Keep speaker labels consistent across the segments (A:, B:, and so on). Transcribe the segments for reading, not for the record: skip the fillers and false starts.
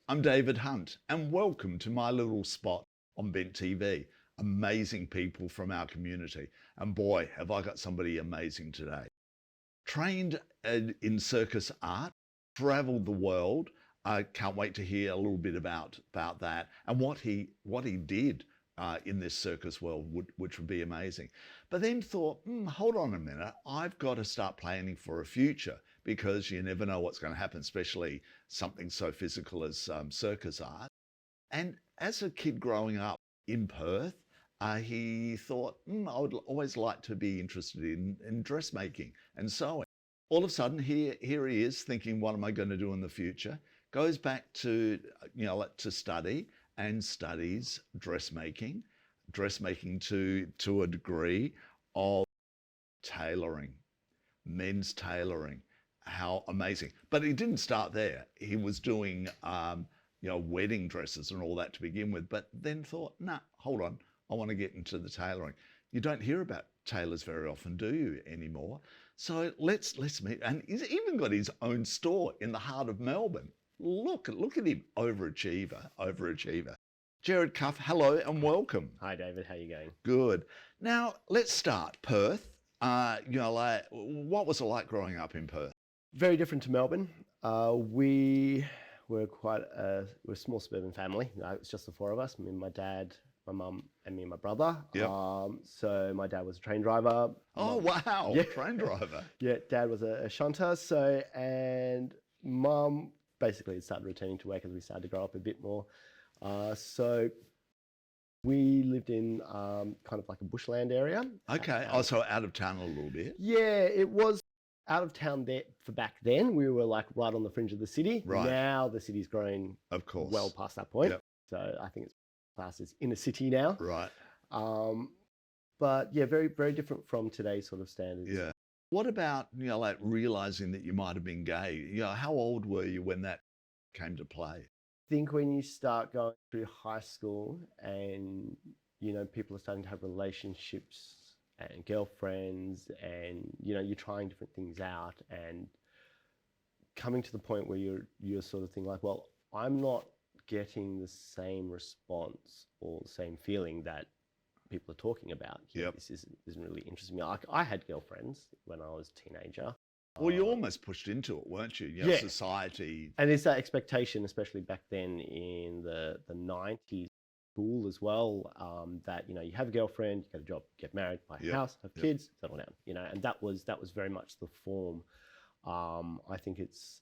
A: I'm David Hunt, and welcome to my little spot on Bent TV. Amazing people from our community. And boy, have I got somebody amazing today. Trained in circus art, traveled the world. I can't wait to hear a little bit about that and what he did in this circus world, which would be amazing. But then thought, hold on a minute, I've got to start planning for a future, because you never know what's going to happen, especially something so physical as circus art. And as a kid growing up in Perth, he thought, I would always like to be interested in dressmaking and sewing. All of a sudden, here he is thinking, what am I going to do in the future? Goes back to, to study, and studies dressmaking to a degree of tailoring, men's tailoring. How amazing. But he didn't start there. He was doing, wedding dresses and all that to begin with, but then thought, nah, hold on, I want to get into the tailoring. You don't hear about tailors very often, do you, anymore? So let's meet. And he's even got his own store in the heart of Melbourne. Look at him, overachiever. Jarrad Cuff, hello and welcome.
B: Hi David, how are you going?
A: Good. Now let's start. Perth. What was it like growing up in Perth?
B: Very different to Melbourne. We were we're a small suburban family. It's just the four of us, me and my dad, my mum, and me and my brother.
A: Yep.
B: So my dad was a train driver.
A: Oh, wow, yeah. Train driver.
B: Yeah, dad was a shunter. And mum basically started returning to work as we started to grow up a bit more. So we lived in kind of like a bushland area.
A: Okay, so out of town a little bit.
B: Yeah, it was out of town there for back then. We were like right on the fringe of the city.
A: Right.
B: Now the city's grown,
A: of course,
B: well past that point.
A: Yep.
B: So I think it's classed as inner city now.
A: Right.
B: But yeah, very, very different from today's sort of standards.
A: Yeah. What about, realizing that you might have been gay? How old were you when that came to play?
B: I think when you start going through high school and, people are starting to have relationships and girlfriends, and you're trying different things out, and coming to the point where you're sort of thinking like, well, I'm not getting the same response or the same feeling that people are talking about.
A: Yep.
B: This isn't really interesting me. I had girlfriends when I was a teenager.
A: Well, you almost pushed into it, weren't you?
B: Yeah.
A: Society.
B: And there's that expectation, especially back then in the 90s, school as well, that you have a girlfriend, you get a job, get married, buy a house, have kids, settle down, and that was very much the form. I think it's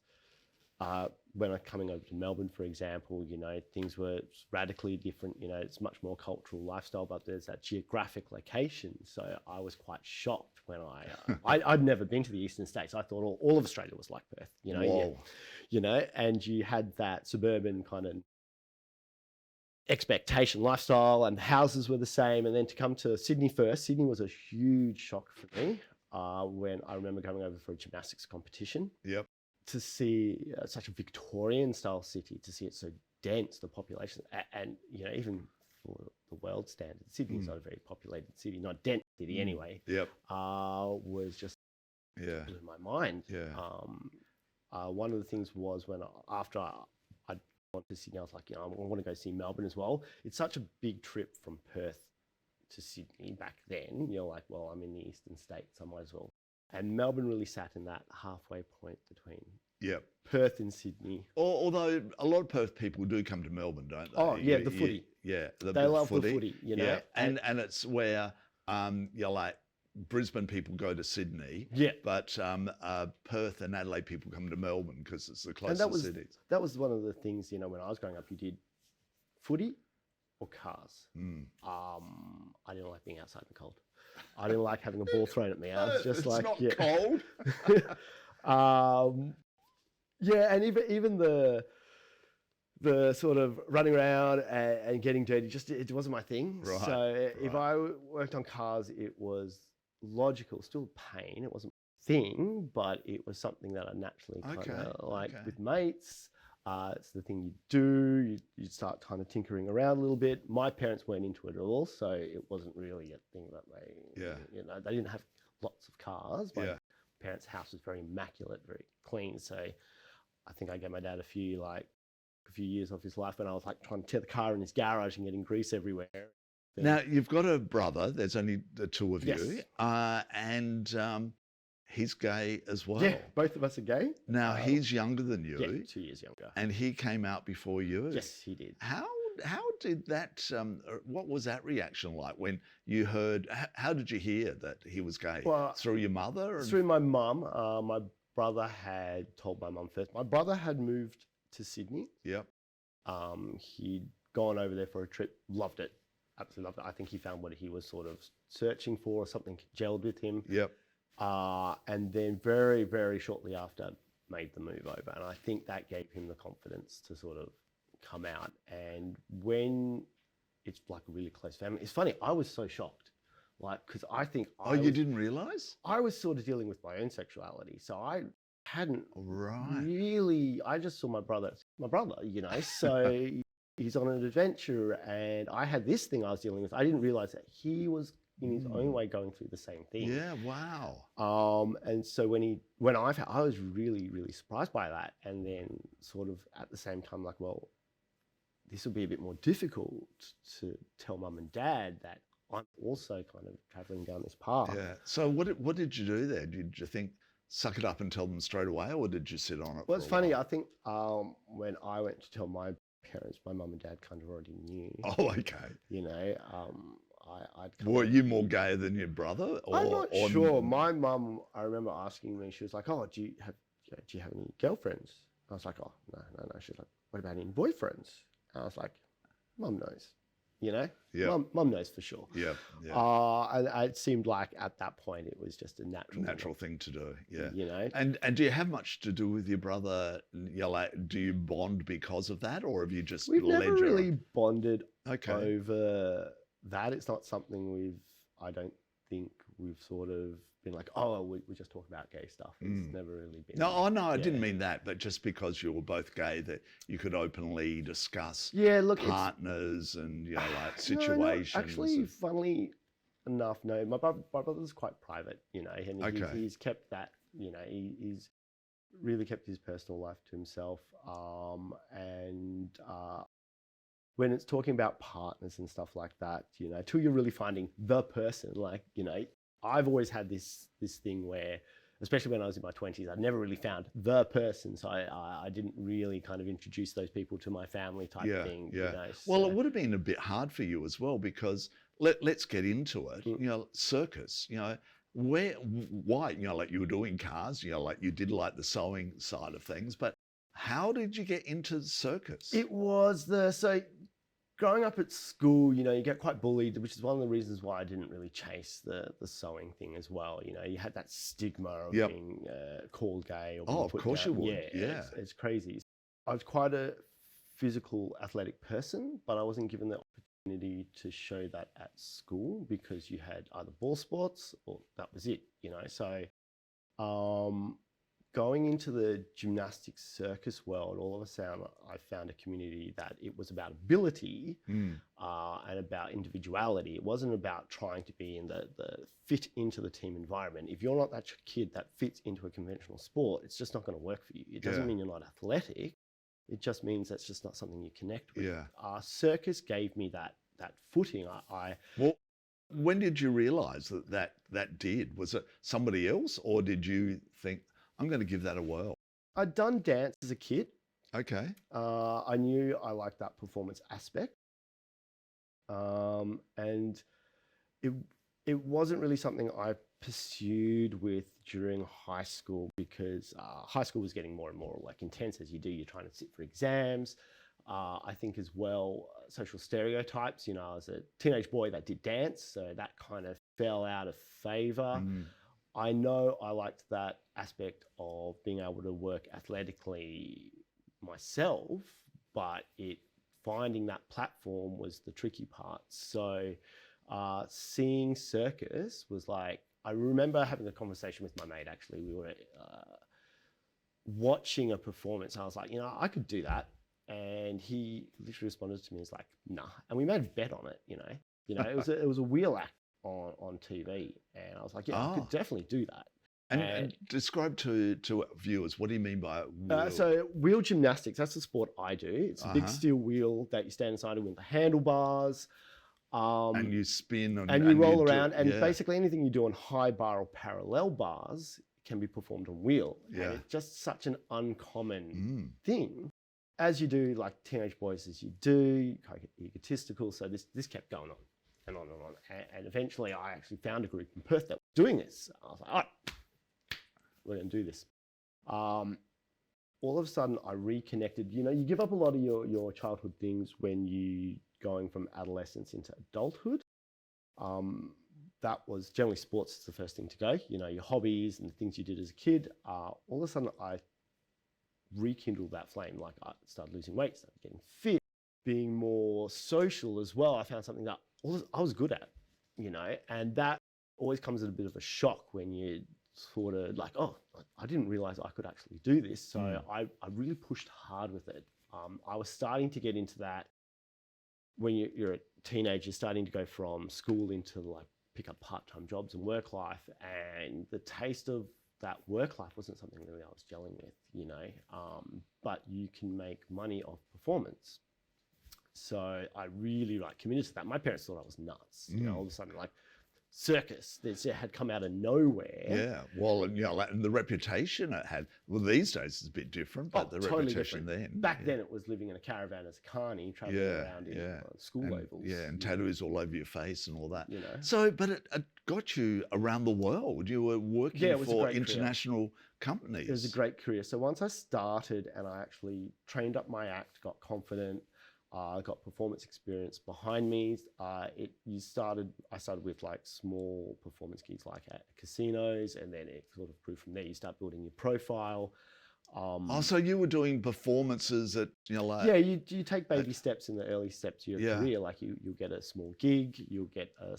B: when I'm coming over to Melbourne, for example, things were radically different. It's much more cultural lifestyle, but there's that geographic location. So I was quite shocked when I'd never been to the eastern states. I thought all of Australia was like Perth,
A: Whoa.
B: And you had that suburban kind of expectation lifestyle, and the houses were the same. And then to come to Sydney first, Sydney was a huge shock for me when I remember going over for a gymnastics competition.
A: Yep.
B: To see such a Victorian style city, to see it so dense, the population, and even for the world standard, Sydney's not a very populated city, not dense city anyway.
A: Yep.
B: Was just blew my mind.
A: Yeah.
B: One of the things was after I'd gone to Sydney, I was like, I want to go see Melbourne as well. It's such a big trip from Perth to Sydney back then. You're like, well, I'm in the eastern states, I might as well. And Melbourne really sat in that halfway point between Perth and Sydney.
A: Although a lot of Perth people do come to Melbourne, don't they?
B: Oh, yeah, the footy.
A: Yeah,
B: they love the footy,
A: Yeah, and it's where like Brisbane people go to Sydney.
B: Yeah.
A: But Perth and Adelaide people come to Melbourne because it's the closest cities.
B: That was one of the things, when I was growing up, you did footy or cars. I didn't like being outside in the cold. I didn't like having a ball thrown at me. I was just
A: it's not cold.
B: And even the sort of running around and getting dirty, it wasn't my thing.
A: Right,
B: So if I worked on cars, it was logical, still pain. It wasn't my thing, but it was something that I naturally kind of liked with mates. It's the thing you do. You start kind of tinkering around a little bit. My parents weren't into it at all, so it wasn't really a thing that they didn't have lots of cars. My parents' house was very immaculate, very clean. So I think I gave my dad a few a few years off his life when I was like trying to tear the car in his garage and getting grease everywhere.
A: Now, you've got a brother. There's only the two of
B: Yes.
A: you. And he's gay as well.
B: Yeah, both of us are gay.
A: Now, he's younger than you.
B: Yeah, 2 years younger.
A: And he came out before you.
B: Yes, he did.
A: How did that, what was that reaction like when you heard, how did you hear that he was gay?
B: Well,
A: through your mother?
B: Through my mum. My brother had told my mum first. My brother had moved to Sydney.
A: Yep.
B: He'd gone over there for a trip, loved it, absolutely loved it. I think he found what he was sort of searching for, something gelled with him.
A: Yep.
B: And then very, very shortly after, made the move over. And I think that gave him the confidence to sort of come out. And when it's like a really close family, it's funny, I was so shocked. Like, because I think
A: you didn't realise?
B: I was sort of dealing with my own sexuality. So I hadn't
A: Right.
B: really, I just saw my brother, you know, so he's on an adventure and I had this thing I was dealing with. I didn't realize that he was in his own way going through the same thing.
A: Yeah, wow.
B: And so I was really, really surprised by that. And then sort of at the same time, like, well, this will be a bit more difficult to tell mum and dad that I'm also kind of traveling down this path.
A: Yeah. So what did you do there? Did you think, suck it up and tell them straight away, or did you sit on it?
B: Well, it's funny. I think when I went to tell my parents, my mum and dad kind of already knew.
A: Oh, okay.
B: You know,
A: Were you more gay than your brother?
B: I'm not sure. My mum, I remember asking me, she was like, "Oh, do you have any girlfriends?" I was like, "Oh, no." She's like, "What about any boyfriends?" And I was like, "Mum knows." You know,
A: yeah,
B: mum knows for sure.
A: Yeah.
B: And it seemed like at that point it was just a natural
A: thing to do. Yeah,
B: you know.
A: And do you have much to do with your brother? Do you bond because of that, or have you just?
B: We've never really bonded over that. It's not something I don't think we've sort of been like, oh, we just talk about gay stuff. It's never really been.
A: No, I didn't mean that, but just because you were both gay, that you could openly discuss partners and like situations.
B: No, actually, funnily enough, no. My brother's quite private, you know, and he's kept that, you know, he's really kept his personal life to himself. When it's talking about partners and stuff like that, you know, till you're really finding the person, like, you know, I've always had this thing where, especially when I was in my 20s, I'd never really found the person. So I didn't really kind of introduce those people to my family type thing.
A: Yeah.
B: You know,
A: well, it would have been a bit hard for you as well, because let's get into it. You know, Circus, you know, why, you know, like you were doing cars, you know, like you did like the sewing side of things, but how did you get into Circus?
B: It was growing up at school, you know, you get quite bullied, which is one of the reasons why I didn't really chase the sewing thing as well. You know, you had that stigma of being called gay. Or
A: of course you would. Yeah.
B: It's crazy. I was quite a physical, athletic person, but I wasn't given the opportunity to show that at school because you had either ball sports or that was it, you know. So going into the gymnastics circus world, all of a sudden I found a community that it was about ability and about individuality. It wasn't about trying to be in the fit into the team environment. If you're not that kid that fits into a conventional sport, it's just not going to work for you. It doesn't mean you're not athletic. It just means that's just not something you connect with.
A: Yeah.
B: Circus gave me that footing.
A: Well, when did you realize that did? Was it somebody else, or did you think, I'm going to give that a whirl?
B: I'd done dance as a kid.
A: Okay.
B: I knew I liked that performance aspect. And it wasn't really something I pursued with during high school because high school was getting more and more like intense as you're trying to sit for exams. I think as well, social stereotypes, you know, I was a teenage boy that did dance, so that kind of fell out of favor. I know I liked that aspect of being able to work athletically myself, but finding that platform was the tricky part. So seeing Circus was like, I remember having a conversation with my mate, actually. We were watching a performance. I was like, you know, I could do that. And he literally responded to me as like, nah. And we made a bet on it, you know. It was a wheel act on TV, and I was like, yeah, I could definitely do that.
A: And describe to viewers, what do you mean by wheel?
B: So wheel gymnastics, that's the sport I do. It's a big steel wheel that you stand inside of with the handlebars.
A: And you spin
B: and you roll around, and basically anything you do on high bar or parallel bars can be performed on wheel.
A: Yeah.
B: And it's just such an uncommon thing. As you do, like teenage boys as you do, you kind of get egotistical. So this kept going on and on and on. And eventually I actually found a group in Perth that was doing this. I was like, all right, we're going to do this. All of a sudden I reconnected. You know, you give up a lot of your childhood things when you going from adolescence into adulthood. That was generally sports is the first thing to go. You know, your hobbies and the things you did as a kid. All of a sudden I rekindled that flame. Like I started losing weight, started getting fit, being more social as well. I found something that I was good at, you know, and that always comes at a bit of a shock when you sort of like, oh, I didn't realize I could actually do this. So I really pushed hard with it. I was starting to get into that when you're a teenager, starting to go from school into like pick up part-time jobs and work life. And the taste of that work life wasn't something really I was gelling with, you know, but you can make money off performance. So I really like committed to that. My parents thought I was nuts. You know, all of a sudden like Circus that had come out of nowhere.
A: Yeah, well, and, you know, and the reputation it had. Well, these days it's a bit different, but the
B: totally
A: reputation
B: different.
A: then.
B: Back then it was living in a caravan as a carny, traveling around in school ovals.
A: Yeah, and tattoos all over your face and all that.
B: You know.
A: So, but it got you around the world. You were working for international companies.
B: It was a great career. So once I started and I actually trained up my act, got confident, got performance experience behind me. I started with like small performance gigs like at casinos, and then it sort of grew from there. You start building your profile.
A: So you were doing performances at, you know, like...
B: Yeah, you take baby steps in the early steps of your career. Like you'll get a small gig, you'll get a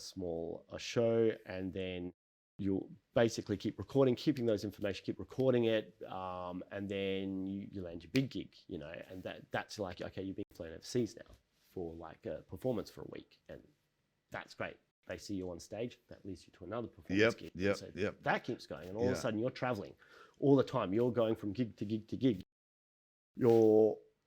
B: show, and then you'll basically keep recording, keeping those information, keep recording it, and then you land your big gig, you know, and that's like, okay, you've been flown overseas now for like a performance for a week, and that's great. They see you on stage, that leads you to another performance gig. So that keeps going, and all of a sudden you're traveling all the time. You're going from gig to gig to gig.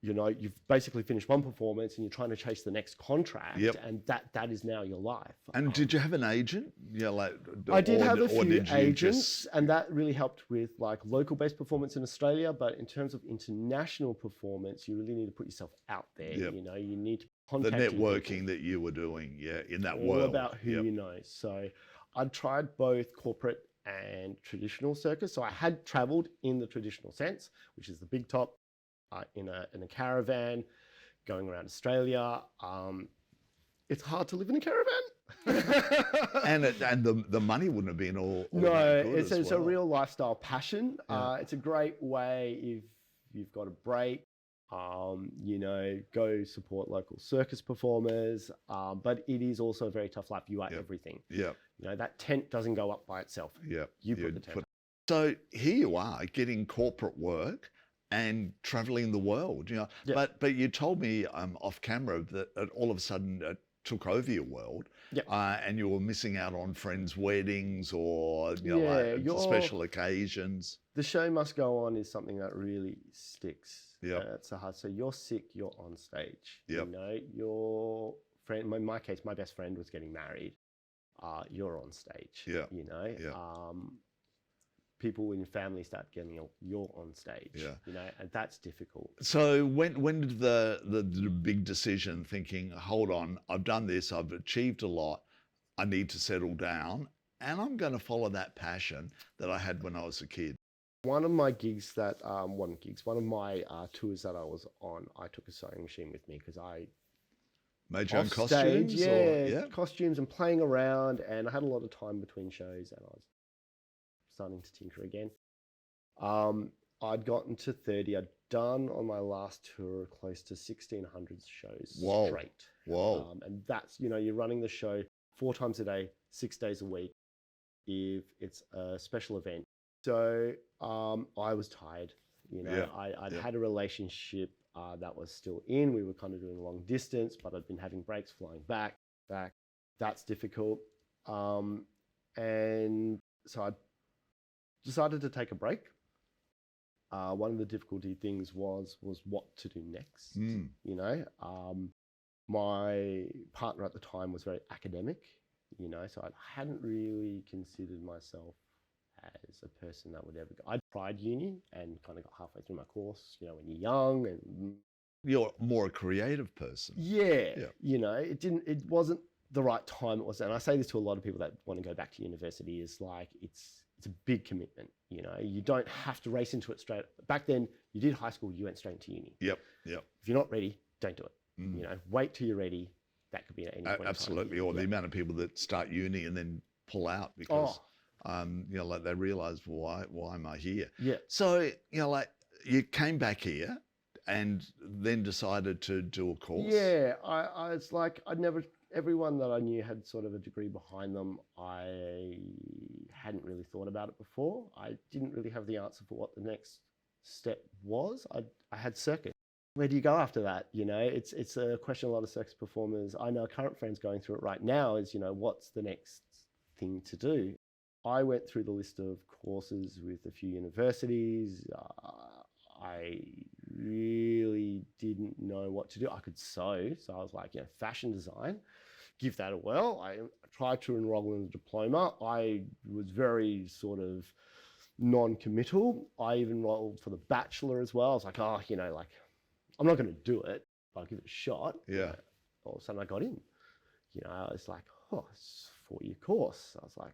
B: You've basically finished one performance and you're trying to chase the next contract, and that is now your life.
A: And did you have an agent? Yeah, like
B: I did have a few agents, and that really helped with like local-based performance in Australia. But in terms of international performance, you really need to put yourself out there. You know, you need to contact
A: the networking that you were doing, in that world.
B: All about who you know. So I tried both corporate and traditional circus. So I had traveled in the traditional sense, which is the big top. In a caravan, going around Australia. It's hard to live in a caravan.
A: and the money wouldn't have been all
B: no, it's a real lifestyle passion. It's a great way if you've got a break, you know, go support local circus performers. But it is also a very tough life. You are everything. You know, that tent doesn't go up by itself. You put the tent up.
A: So here you are getting corporate work and traveling the world, you know. But you told me off camera that it all of a sudden took over your world, and you were missing out on friends' weddings or special occasions.
B: The show must go on is something that really sticks. It's so hard. So you're sick, you're on stage. You know, your friend. In my case, my best friend was getting married. You're on stage. You know. People in your family start getting you're on stage, you know, and that's difficult.
A: So when did the big decision, thinking, hold on, I've done this, I've achieved a lot, I need to settle down, and I'm going to follow that passion that I had when I was a kid?
B: One of my gigs one of my tours that I was on, I took a sewing machine with me because I
A: made your own costumes?
B: Costumes and playing around, and I had a lot of time between shows, and I was starting to tinker again. I'd gotten to 30. I'd done on my last tour close to 1,600 shows straight. And that's, you know, you're running the show 4 times a day, 6 days a week, if it's a special event. So I was tired. You know, I'd had a relationship that was still in. We were kind of doing long distance, but I'd been having breaks, flying back. That's difficult. And so I decided to take a break. One of the difficulty things was what to do next. You know, my partner at the time was very academic, you know, so I hadn't really considered myself as a person that would ever go. I tried uni and kind of got halfway through my course, you know, when you're young and
A: you're more a creative person.
B: Yeah. You know, it wasn't the right time. It was, and I say this to a lot of people that want to go back to university, is like, it's a big commitment. You know, you don't have to race into it straight. Back then, you did high school, you went straight into uni.
A: Yep.
B: If you're not ready, don't do it. You know, wait till you're ready. That could be at any point.
A: Absolutely. Or the amount of people that start uni and then pull out because, you know, like they realize, why am I here?
B: Yeah.
A: So, you know, like you came back here and then decided to do a course.
B: Yeah. I was like, everyone that I knew had sort of a degree behind them. I hadn't really thought about it before. I didn't really have the answer for what the next step was. I had Circus. Where do you go after that? You know, it's a question a lot of circus performers, I know current friends going through it right now, is, you know, what's the next thing to do? I went through the list of courses with a few universities. I really didn't know what to do. I could sew, so I was like, you know, fashion design, give that a whirl. I tried to enroll in a diploma. I was very sort of non-committal. I even enrolled for the bachelor as well. I was like, oh, you know, like, I'm not going to do it, but I'll give it a shot.
A: Yeah.
B: All of a sudden I got in. You know, I was like, oh, it's a 4-year course. I was like,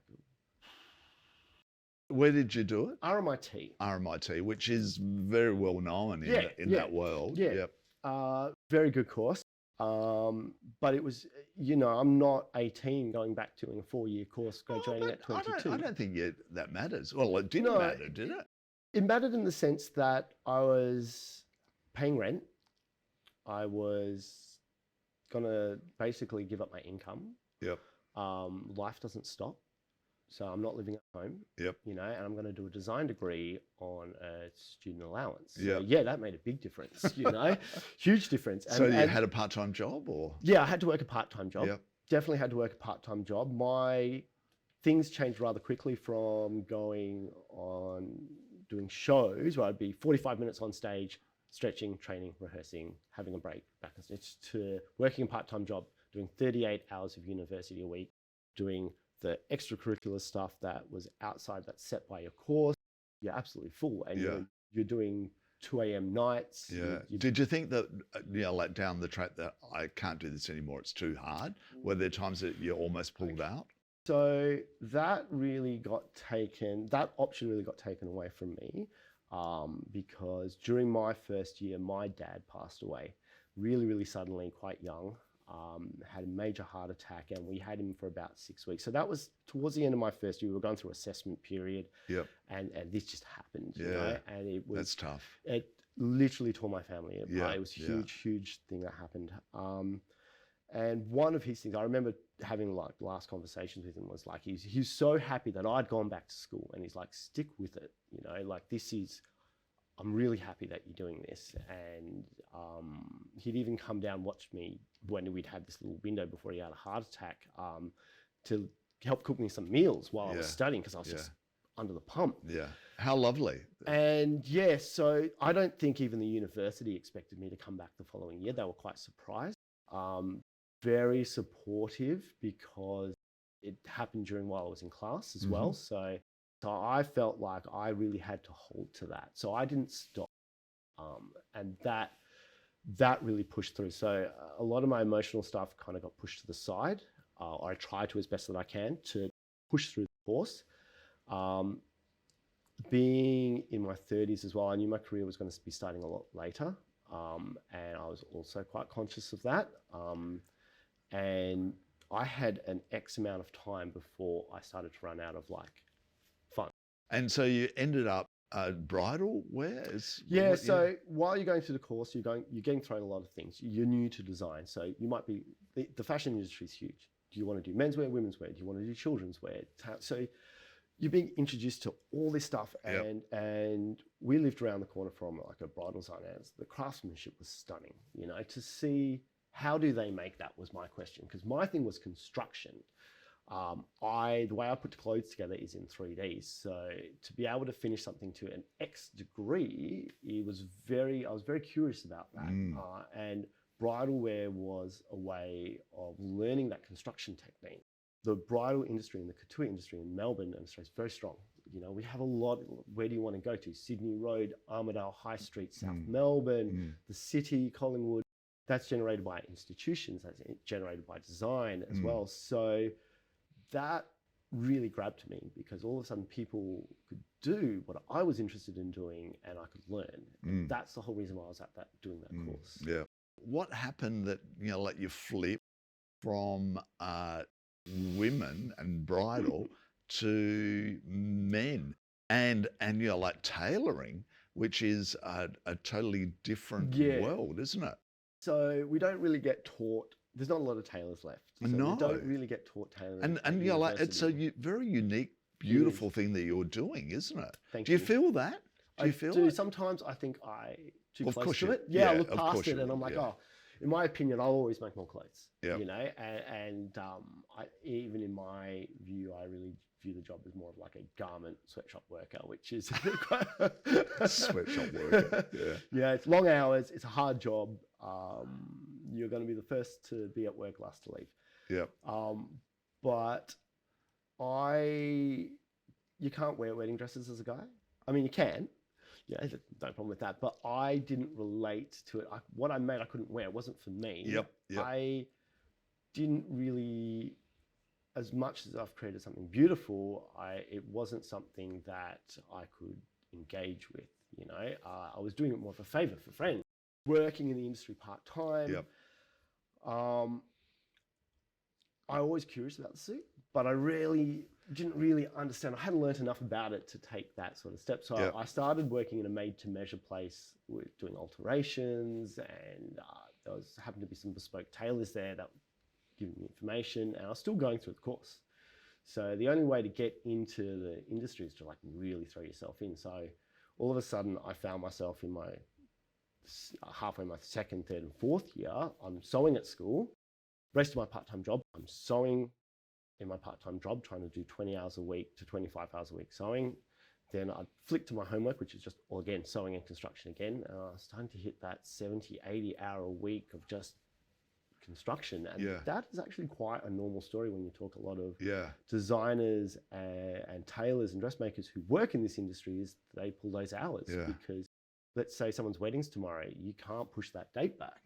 A: where did you do it?
B: RMIT.
A: RMIT, which is very well known in that world.
B: Yeah. Yep. Very good course. But it was, you know, I'm not 18 going back to doing a 4-year course, graduating at 22.
A: I don't think that matters. Well, it didn't matter, did it?
B: It mattered in the sense that I was paying rent. I was going to basically give up my income.
A: Yep.
B: Life doesn't stop. So I'm not living at home.
A: Yep.
B: You know, and I'm going to do a design degree on a student allowance. So
A: yep.
B: Yeah, that made a big difference, you know, huge difference.
A: So you had a part-time job or?
B: Yeah, I had to work a part-time job.
A: Yep.
B: Definitely had to work a part-time job. My things changed rather quickly from going on doing shows where I'd be 45 minutes on stage, stretching, training, rehearsing, having a break, back on stage, to working a part-time job, doing 38 hours of university a week, doing the extracurricular stuff that was outside that's set by your course. You're absolutely full, and you're doing 2 a.m. nights.
A: Yeah. Did you think that, you know, like down the track that I can't do this anymore, it's too hard? Were there times that you almost pulled out? So
B: that option really got taken away from me. Because during my first year, my dad passed away really, really suddenly, quite young, had a major heart attack, and we had him for about 6 weeks. So that was towards the end of my first year. We were going through assessment period.
A: Yep.
B: And this just happened, you know, and it was...
A: That's tough.
B: It literally tore my family apart.
A: Yeah.
B: It was a huge thing that happened. And one of his things, I remember having like last conversations with him, was like, he's so happy that I'd gone back to school, and he's like, stick with it, you know, like I'm really happy that you're doing this. And he'd even come down, watch me when we'd had this little window before he had a heart attack, to help cook me some meals while I was studying, because I was just under the pump.
A: Yeah. How lovely.
B: And so I don't think even the university expected me to come back the following year. They were quite surprised. Very supportive, because it happened while I was in class as well. So I felt like I really had to hold to that. So I didn't stop. And that really pushed through. So a lot of my emotional stuff kind of got pushed to the side. I try to, as best that I can, to push through the course. Being in my 30s as well, I knew my career was going to be starting a lot later. And I was also quite conscious of that. And I had an X amount of time before I started to run out of like fun.
A: And so you ended up bridal wear?
B: So while you're going through the course, you're getting thrown a lot of things. You're new to design. So you might be, the fashion industry is huge. Do you want to do menswear, women's wear? Do you want to do children's wear? So you're being introduced to all this stuff, and we lived around the corner from like a bridal design, and the craftsmanship was stunning. You know, to see how do they make that was my question, because my thing was construction. The way I put clothes together is in 3D. So to be able to finish something to an X degree, I was very curious about that. And bridal wear was a way of learning that construction technique. The bridal industry and the couture industry in Melbourne and Australia is very strong. You know, we have a lot. Where do you want to go to? Sydney Road, Armidale High Street, South Melbourne, the city, Collingwood. That's generated by institutions. That's generated by design as well. So that really grabbed me, because all of a sudden people could do what I was interested in doing, and I could learn. And that's the whole reason why I was doing that course.
A: Yeah. What happened that, you know, let you flip from women and bridal to men, and you know, like tailoring, which is a totally different world, isn't it?
B: So we don't really get taught. There's not a lot of tailors left. So
A: No.
B: we don't really get taught tailoring.
A: And you know, like, it's a very unique, beautiful thing that you're doing, isn't it? Do you feel that? Do you feel it?
B: Sometimes I think I too
A: Of
B: close
A: course
B: to
A: you-
B: it. Yeah, I
A: yeah,
B: look
A: of
B: past
A: course
B: it
A: you
B: and I'm
A: would,
B: like,
A: yeah.
B: oh, in my opinion, I'll always make more clothes.
A: Yep.
B: You know, even in my view, I really view the job as more of like a garment sweatshop worker, which is
A: Sweatshop worker. Yeah.
B: Yeah, it's long hours. It's a hard job. You're going to be the first to be at work, last to leave.
A: Yep.
B: But you can't wear wedding dresses as a guy. I mean, you can. Yeah, no problem with that. But I didn't relate to it. What I made, I couldn't wear. It wasn't for me.
A: Yep.
B: I didn't really, as much as I've created something beautiful, it wasn't something that I could engage with. You know, I was doing it more of a favor for friends, working in the industry part-time.
A: Yep.
B: I was always curious about the suit, but I didn't really understand. I hadn't learned enough about it to take that sort of step. So
A: Yep.
B: I started working in a made-to-measure place with doing alterations, and there happened to be some bespoke tailors there that were giving me information, and I was still going through the course. So the only way to get into the industry is to like really throw yourself in. So all of a sudden I found myself in my halfway my second, third and fourth year. I'm sewing at school. Rest of my part-time job, I'm sewing in my part-time job, trying to do 20 hours a week to 25 hours a week sewing. Then I'd flick to my homework, which is just, again, sewing and construction again. And I was starting to hit that 70, 80 hour a week of just construction. And that is actually quite a normal story when you talk a lot of designers and tailors and dressmakers who work in this industry, is they pull those hours because let's say someone's wedding's tomorrow, you can't push that date back.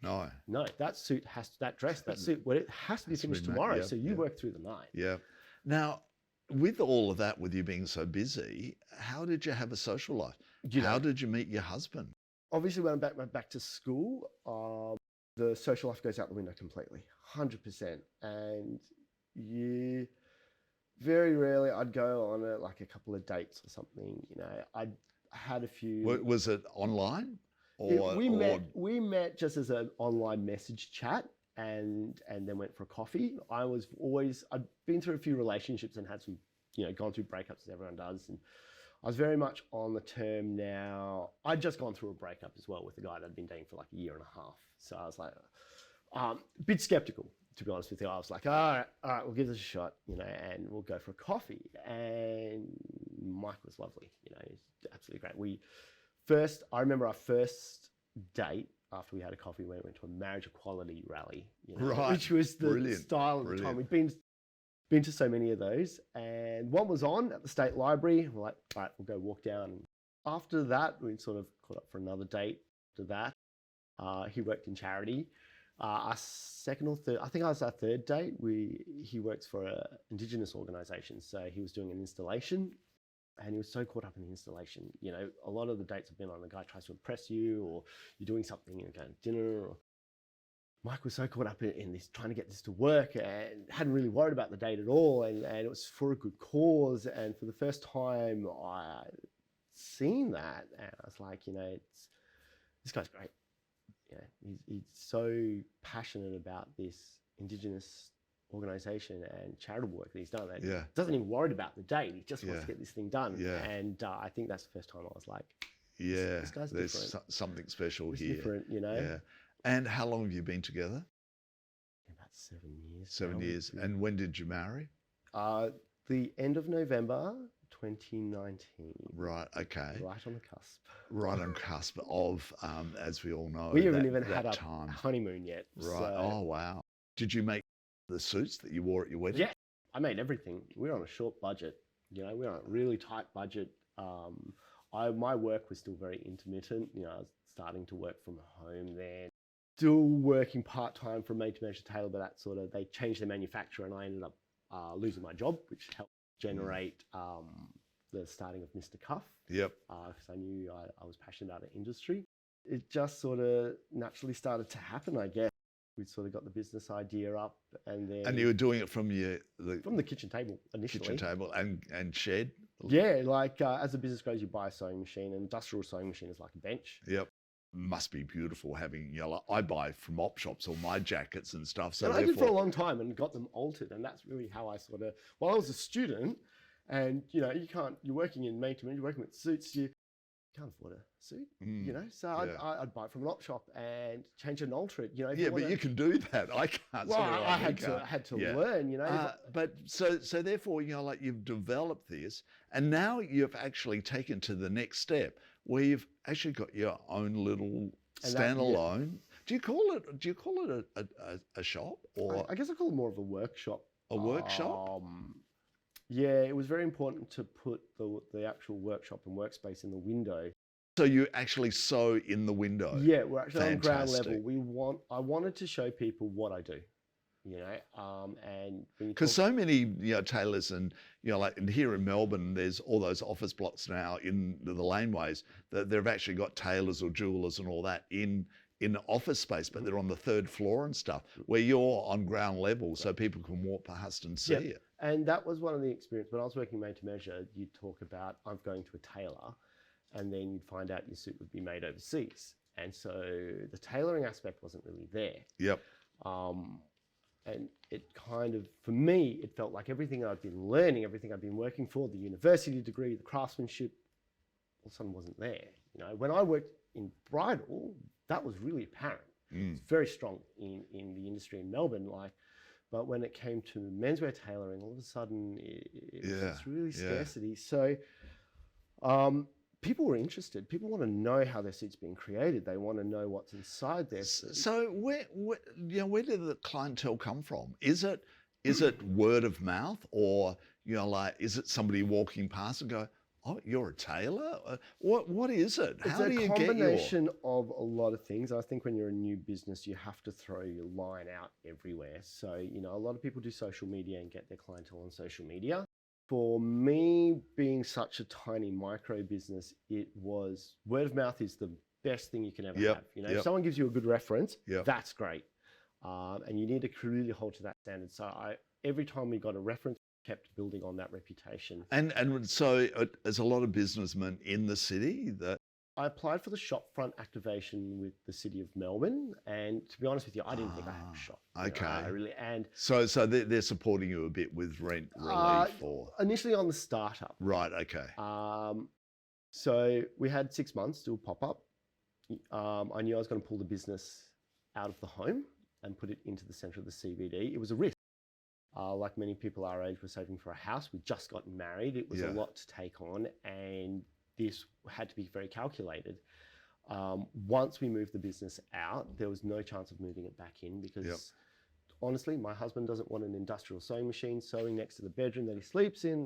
B: No, that suit that suit, well, it has to be finished tomorrow. So you work through the night.
A: Yeah. Now, with all of that, with you being so busy, how did you have a social life? How did you meet your husband?
B: Obviously, when I'm back to school, the social life goes out the window completely, 100%. And very rarely I'd go on like a couple of dates or something. You know, I had a few.
A: Was it online?
B: We met just as an online message chat, and then went for a coffee. I'd been through a few relationships and had some, gone through breakups as everyone does, and I was very much on the term now. I'd just gone through a breakup as well with a guy that I'd been dating for like a year and a half. So I was like, a bit skeptical, to be honest with you. I was like, all right, we'll give this a shot, and we'll go for a coffee. And Mike was lovely, he's absolutely great. I remember our first date after we had a coffee, we went to a marriage equality rally, which was the style of the time. We'd been to so many of those, and one was on at the State Library. We're like, all right, we'll go walk down. After that, we sort of caught up for another date. After that, he worked in charity. Our second or third, I think I was our third date. He works for an Indigenous organisation, so he was doing an installation, and he was so caught up in the installation. A lot of the dates I've been on, the guy tries to impress you, or you're doing something, going to dinner. Or Mike was so caught up in this, trying to get this to work, and hadn't really worried about the date at all, and it was for a good cause. And for the first time, I seen that, and I was like, this guy's great. He's so passionate about this Indigenous organisation and charitable work that he's done. That doesn't even worry about the date. He just wants to get this thing done. And I think that's the first time I was like, this guy's
A: there's
B: different.
A: Something special
B: He's
A: here.
B: Different,
A: Yeah. And how long have you been together?
B: About 7 years.
A: 7 years. And when did you marry?
B: The end of November 2019.
A: Right. Okay.
B: Right on the cusp.
A: Right on cusp of, as we all know,
B: we haven't even had a
A: time.
B: honeymoon yet.
A: Right.
B: So,
A: Oh wow. Did you make the suits that you wore at your wedding?
B: yeah, I made everything. We were on a short budget. You know, we were on a really tight budget. My work was still very intermittent. You know, I was starting to work from home then. Still working part-time from Made to Measure Tailor, but that sort of, they changed their manufacturer and I ended up losing my job, which helped generate the starting of Mr. Cuff.
A: Yep.
B: Because I knew I was passionate about the industry. It just sort of naturally started to happen, I guess. We sort of got the business idea up, and then.
A: And you were doing it from
B: from the kitchen table initially.
A: Kitchen table and shed.
B: Yeah, like as the business grows, you buy a sewing machine. An industrial sewing machine is like a bench.
A: Yep. Must be beautiful having, you know, like I buy from op shops all my jackets and stuff. So
B: and I did for a long time and got them altered, and that's really how I sort of. While I was a student, and you know, you're working in Made to Measure, you're working with suits, you can't afford a suit, you know. So I'd buy it from an op shop and change it and alter it, you know.
A: Yeah, but you can do that. I can't.
B: Well, I had to learn, you know.
A: But so therefore, you know, like you've developed this, and now you've actually taken to the next step where you've actually got your own little standalone. Do you call it a shop, or
B: I guess I call it more of a workshop.
A: A workshop.
B: Yeah, it was very important to put the actual workshop and workspace in the window.
A: So you actually sew in the window?
B: Yeah, we're actually on ground level. I wanted to show people what I do, you know, and
A: because so many, you know, tailors and, you know, like, and here in Melbourne, there's all those office blocks now in the laneways that they've actually got tailors or jewelers and all that in office space, but they're on the third floor and stuff, where you're on ground level, so people can walk past and see it.
B: And that was one of the experiences. When I was working Made to Measure, you'd talk about, I'm going to a tailor, and then you'd find out your suit would be made overseas. And so the tailoring aspect wasn't really there.
A: Yep.
B: And it kind of, for me, it felt like everything I'd been learning, everything I'd been working for, the university degree, the craftsmanship, all of a sudden wasn't there. You know, when I worked in bridal, that was really apparent. It's very strong in the industry in Melbourne, but when it came to menswear tailoring, all of a sudden it's really scarcity. So people were interested. People want to know how their suit's being created. They want to know what's inside their suit.
A: So where did the clientele come from? Is it word of mouth, or, you know, like, is it somebody walking past and go, oh, you're a tailor? What is it? How do you get your...
B: It's a combination of a lot of things. I think when you're a new business, you have to throw your line out everywhere. So, you know, a lot of people do social media and get their clientele on social media. For me, being such a tiny micro business, it was word of mouth is the best thing you can ever have. You know, if someone gives you a good reference, that's great. And you need to really hold to that standard. So every time we got a reference, kept building on that reputation.
A: And so there's a lot of businessmen in the city that...
B: I applied for the shop front activation with the City of Melbourne, and to be honest with you, I didn't think I had a shop.
A: Okay. So they're supporting you a bit with rent relief, or...
B: Initially on the startup.
A: Right, okay.
B: So we had 6 months to do a pop-up. I knew I was going to pull the business out of the home and put it into the centre of the CBD. It was a risk. Like many people our age, were saving for a house. We just gotten married. It was a lot to take on, and this had to be very calculated. Once we moved the business out, there was no chance of moving it back in because honestly, my husband doesn't want an industrial sewing machine sewing next to the bedroom that he sleeps in.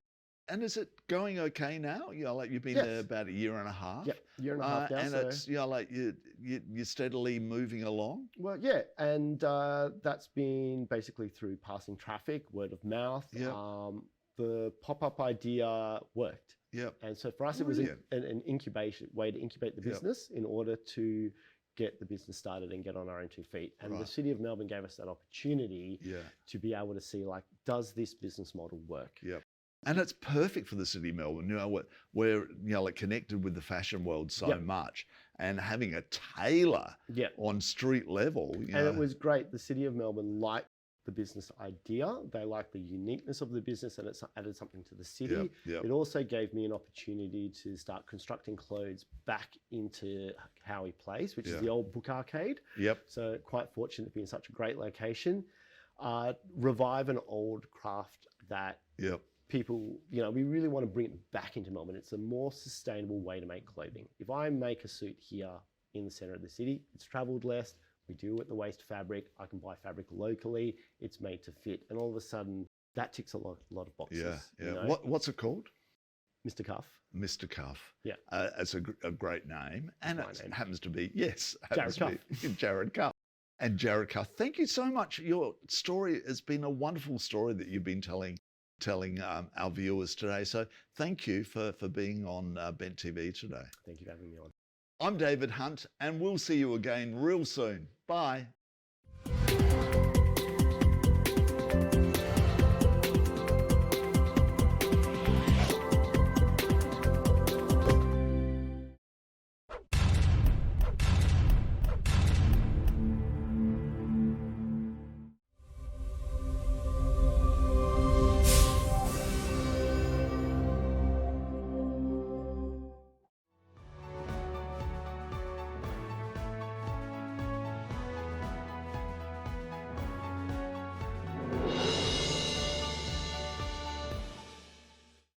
A: And is it going okay now? You know, like you've been there about a year and a half.
B: Yep, year and a half now.
A: And it's, you know, like you're steadily moving along.
B: Well, yeah, and that's been basically through passing traffic, word of mouth. The pop-up idea worked.
A: Yep.
B: And so for us, it was an incubation way to incubate the business in order to get the business started and get on our own 2 feet. And the City of Melbourne gave us that opportunity to be able to see, like, does this business model work?
A: Yep. And it's perfect for the City of Melbourne. You know, we're you know, like connected with the fashion world so much, and having a tailor on street level. You know.
B: And it was great. The City of Melbourne liked the business idea. They liked the uniqueness of the business, and it's added something to the city. It also gave me an opportunity to start constructing clothes back into Howie Place, which is the old book arcade. So quite fortunate to be in such a great location. Revive an old craft that
A: Yep.
B: People, we really want to bring it back into Melbourne. It's a more sustainable way to make clothing. If I make a suit here in the center of the city, it's traveled less. We deal with the waste fabric. I can buy fabric locally. It's made to fit. And all of a sudden, that ticks a lot of boxes.
A: Yeah. What's it called?
B: Mr. Cuff.
A: Mr. Cuff.
B: Yeah.
A: It's a great name. And it
B: name.
A: happens to be,
B: Jarrad Cuff.
A: Jarrad Cuff. And Jarrad Cuff, thank you so much. Your story has been a wonderful story that you've been telling our viewers today. So thank you for being on Bent TV today.
B: Thank you for having me on.
A: I'm David Hunt, and we'll see you again real soon. Bye.